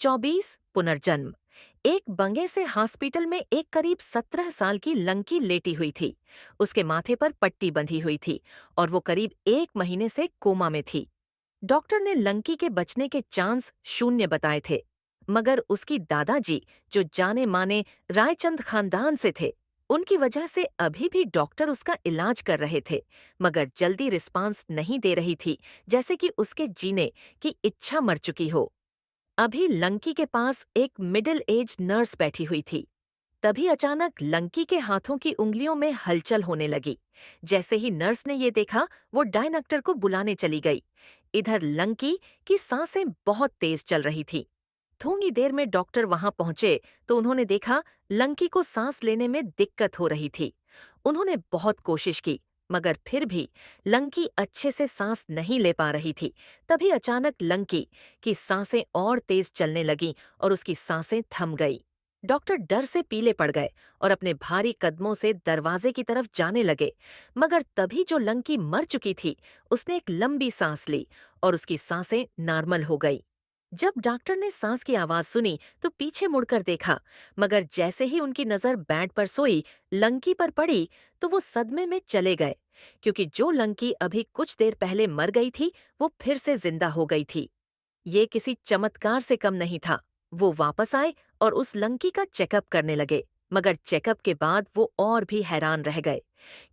24 पुनर्जन्म। एक बंगे से हॉस्पिटल में एक करीब 17 साल की लंकी लेटी हुई थी। उसके माथे पर पट्टी बंधी हुई थी और वो करीब 1 महीने से कोमा में थी। डॉक्टर ने लंकी के बचने के चांस शून्य बताए थे, मगर उसकी दादाजी, जो जाने माने रायचंद खानदान से थे, उनकी वजह से अभी भी डॉक्टर उसका इलाज कर रहे थे, मगर जल्दी रिस्पांस नहीं दे रही थी, जैसे कि उसके जीने की इच्छा मर चुकी हो। अभी लंकी के पास एक मिडिल एज नर्स बैठी हुई थी। तभी अचानक लंकी के हाथों की उंगलियों में हलचल होने लगी। जैसे ही नर्स ने ये देखा, वो डायनेक्टर को बुलाने चली गई। इधर लंकी की सांसें बहुत तेज चल रही थी। थोड़ी देर में डॉक्टर वहां पहुंचे तो उन्होंने देखा लंकी को सांस लेने में दिक्कत हो रही थी। उन्होंने बहुत कोशिश की, मगर फिर भी लंकी अच्छे से सांस नहीं ले पा रही थी। तभी अचानक लंकी की सांसें और तेज चलने लगीं और उसकी सांसें थम गई। डॉक्टर डर से पीले पड़ गए और अपने भारी कदमों से दरवाजे की तरफ जाने लगे, मगर तभी जो लंकी मर चुकी थी, उसने एक लंबी सांस ली और उसकी सांसें नॉर्मल हो गई। जब डॉक्टर ने सांस की आवाज सुनी तो पीछे मुड़कर देखा, मगर जैसे ही उनकी नजर बेड पर सोई लंकी पर पड़ी तो वो सदमे में चले गए, क्योंकि जो लंकी अभी कुछ देर पहले मर गई थी वो फिर से जिंदा हो गई थी। ये किसी चमत्कार से कम नहीं था। वो वापस आए और उस लंकी का चेकअप करने लगे, मगर चेकअप के बाद वो और भी हैरान रह गए,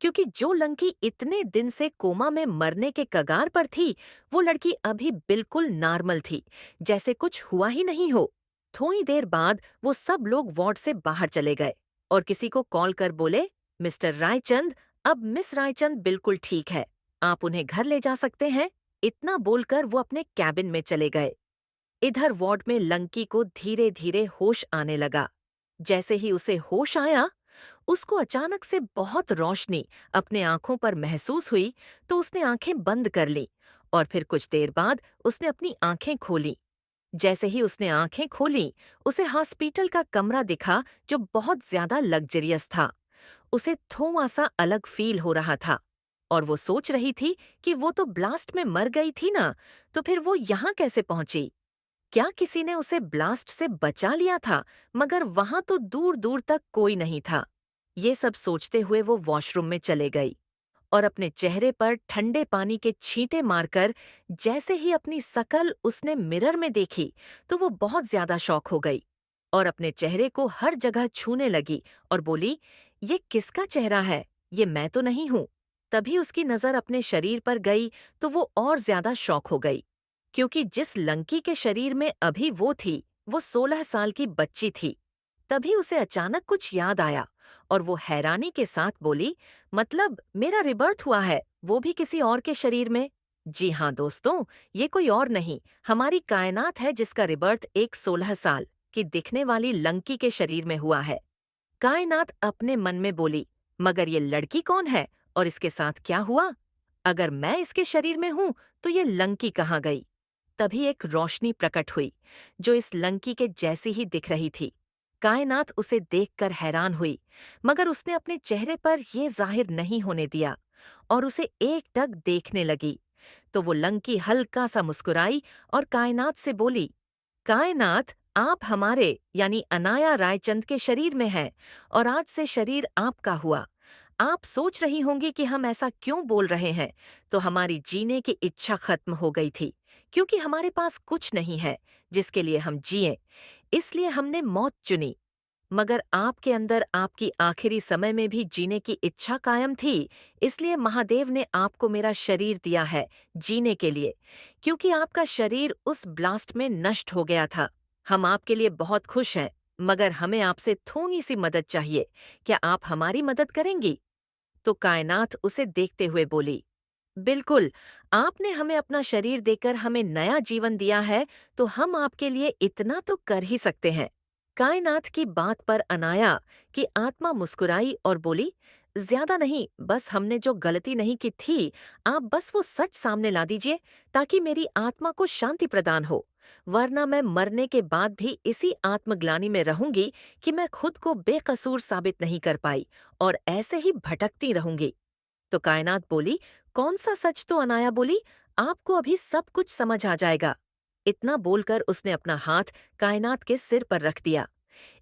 क्योंकि जो लंकी इतने दिन से कोमा में मरने के कगार पर थी, वो लड़की अभी बिल्कुल नॉर्मल थी, जैसे कुछ हुआ ही नहीं हो। थोड़ी देर बाद वो सब लोग वार्ड से बाहर चले गए और किसी को कॉल कर बोले, मिस्टर रायचंद, अब मिस रायचंद बिल्कुल ठीक है, आप उन्हें घर ले जा सकते हैं। इतना बोलकर वो अपने कैबिन में चले गए। इधर वार्ड में लंकी को धीरे धीरे होश आने लगा। जैसे ही उसे होश आया, उसको अचानक से बहुत रोशनी अपने आंखों पर महसूस हुई, तो उसने आंखें बंद कर लीं और फिर कुछ देर बाद उसने अपनी आंखें खोलीं। जैसे ही उसने आंखें खोलीं, उसे हॉस्पिटल का कमरा दिखा, जो बहुत ज्यादा लग्जरियस था। उसे थोड़ा सा अलग फील हो रहा था और वो सोच रही थी कि वो तो ब्लास्ट में मर गई थी ना, तो फिर वो यहाँ कैसे पहुंची? क्या किसी ने उसे ब्लास्ट से बचा लिया था? मगर वहां तो दूर दूर तक कोई नहीं था। ये सब सोचते हुए वो वॉशरूम में चले गई और अपने चेहरे पर ठंडे पानी के छींटे मारकर जैसे ही अपनी शकल उसने मिरर में देखी, तो वो बहुत ज्यादा शॉक हो गई और अपने चेहरे को हर जगह छूने लगी और बोली, ये किसका चेहरा है? ये मैं तो नहीं हूं। तभी उसकी नजर अपने शरीर पर गई तो वो और ज्यादा शॉक हो गई, क्योंकि जिस लंकी के शरीर में अभी वो थी, वो 16 साल की बच्ची थी। तभी उसे अचानक कुछ याद आया और वो हैरानी के साथ बोली, मतलब मेरा रिबर्थ हुआ है, वो भी किसी और के शरीर में? जी हाँ दोस्तों, ये कोई और नहीं, हमारी कायनात है जिसका रिबर्थ एक 16 साल की दिखने वाली लंकी के शरीर में हुआ है। कायनात अपने मन में बोली, मगर ये लड़की कौन है और इसके साथ क्या हुआ? अगर मैं इसके शरीर में हूं तो ये लंकी कहाँ गई? तभी एक रोशनी प्रकट हुई, जो इस लंकी के जैसी ही दिख रही थी। कायनात उसे देखकर हैरान हुई, मगर उसने अपने चेहरे पर ये जाहिर नहीं होने दिया और उसे एकटक देखने लगी। तो वो लंकी हल्का सा मुस्कुराई और कायनात से बोली, कायनात, आप हमारे यानी अनाया रायचंद के शरीर में हैं और आज से शरीर आपका हुआ। आप सोच रही होंगी कि हम ऐसा क्यों बोल रहे हैं, तो हमारी जीने की इच्छा खत्म हो गई थी, क्योंकि हमारे पास कुछ नहीं है जिसके लिए हम जिएं, इसलिए हमने मौत चुनी। मगर आपके अंदर आपकी आखिरी समय में भी जीने की इच्छा कायम थी, इसलिए महादेव ने आपको मेरा शरीर दिया है जीने के लिए, क्योंकि आपका शरीर उस ब्लास्ट में नष्ट हो गया था। हम आपके लिए बहुत खुश हैं, मगर हमें आपसे थोड़ी सी मदद चाहिए। क्या आप हमारी मदद करेंगी? तो कायनात उसे देखते हुए बोली, बिल्कुल, आपने हमें अपना शरीर देकर हमें नया जीवन दिया है, तो हम आपके लिए इतना तो कर ही सकते हैं। कायनात की बात पर अनाया की आत्मा मुस्कुराई और बोली, ज्यादा नहीं, बस हमने जो गलती नहीं की थी, आप बस वो सच सामने ला दीजिए, ताकि मेरी आत्मा को शांति प्रदान हो। वरना मैं मरने के बाद भी इसी आत्मग्लानि में रहूंगी कि मैं खुद को बेकसूर साबित नहीं कर पाई और ऐसे ही भटकती रहूंगी। तो कायनात बोली, कौन सा सच? तो अनाया बोली, आपको अभी सब कुछ समझ आ जाएगा। इतना बोलकर उसने अपना हाथ कायनात के सिर पर रख दिया।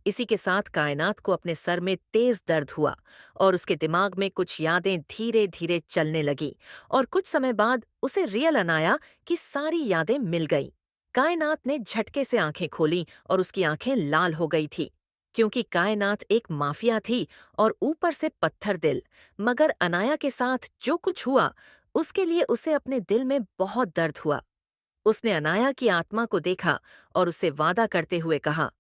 इसी के साथ कायनात को अपने सर में तेज दर्द हुआ और उसके दिमाग में कुछ यादें धीरे धीरे चलने लगी और कुछ समय बाद उसे रियलन आया कि सारी यादें मिल गईं। कायनात ने झटके से आंखें खोलीं और उसकी आंखें लाल हो गई थी, क्योंकि कायनात एक माफिया थी और ऊपर से पत्थर दिल। मगर अनाया के साथ जो कुछ हुआ उसके लिए उसे अपने दिल में बहुत दर्द हुआ। उसने अनाया की आत्मा को देखा और उससे वादा करते हुए कहा,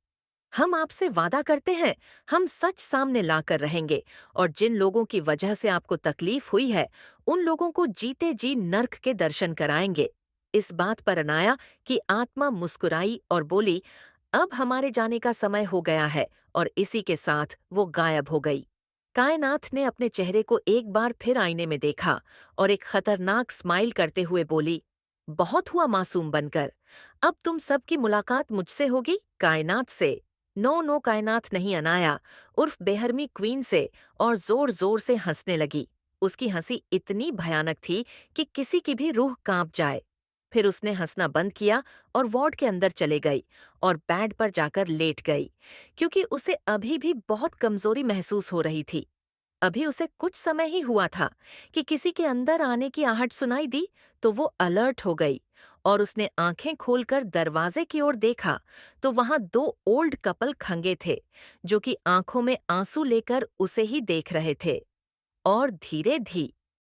हम आपसे वादा करते हैं, हम सच सामने लाकर रहेंगे और जिन लोगों की वजह से आपको तकलीफ हुई है उन लोगों को जीते जी नर्क के दर्शन कराएंगे। इस बात पर अनाया की आत्मा मुस्कुराई और बोली, अब हमारे जाने का समय हो गया है, और इसी के साथ वो गायब हो गई। कायनात ने अपने चेहरे को एक बार फिर आईने में देखा और एक खतरनाक स्माइल करते हुए बोली, बहुत हुआ मासूम बनकर, अब तुम सबकी मुलाकात मुझसे होगी, कायनात से। नो नो, कायनात नहीं, अनाया उर्फ बेहरमी क्वीन से, और जोर जोर से हंसने लगी। उसकी हंसी इतनी भयानक थी कि किसी की भी रूह कांप जाए। फिर उसने हंसना बंद किया और वार्ड के अंदर चले गई और बेड पर जाकर लेट गई, क्योंकि उसे अभी भी बहुत कमजोरी महसूस हो रही थी। अभी उसे कुछ समय ही हुआ था कि किसी के अंदर आने की आहट सुनाई दी, तो वो अलर्ट हो गई और उसने आंखें खोलकर दरवाजे की ओर देखा तो वहां दो ओल्ड कपल खंगे थे, जो कि आंखों में आंसू लेकर उसे ही देख रहे थे। और धीरे धीरे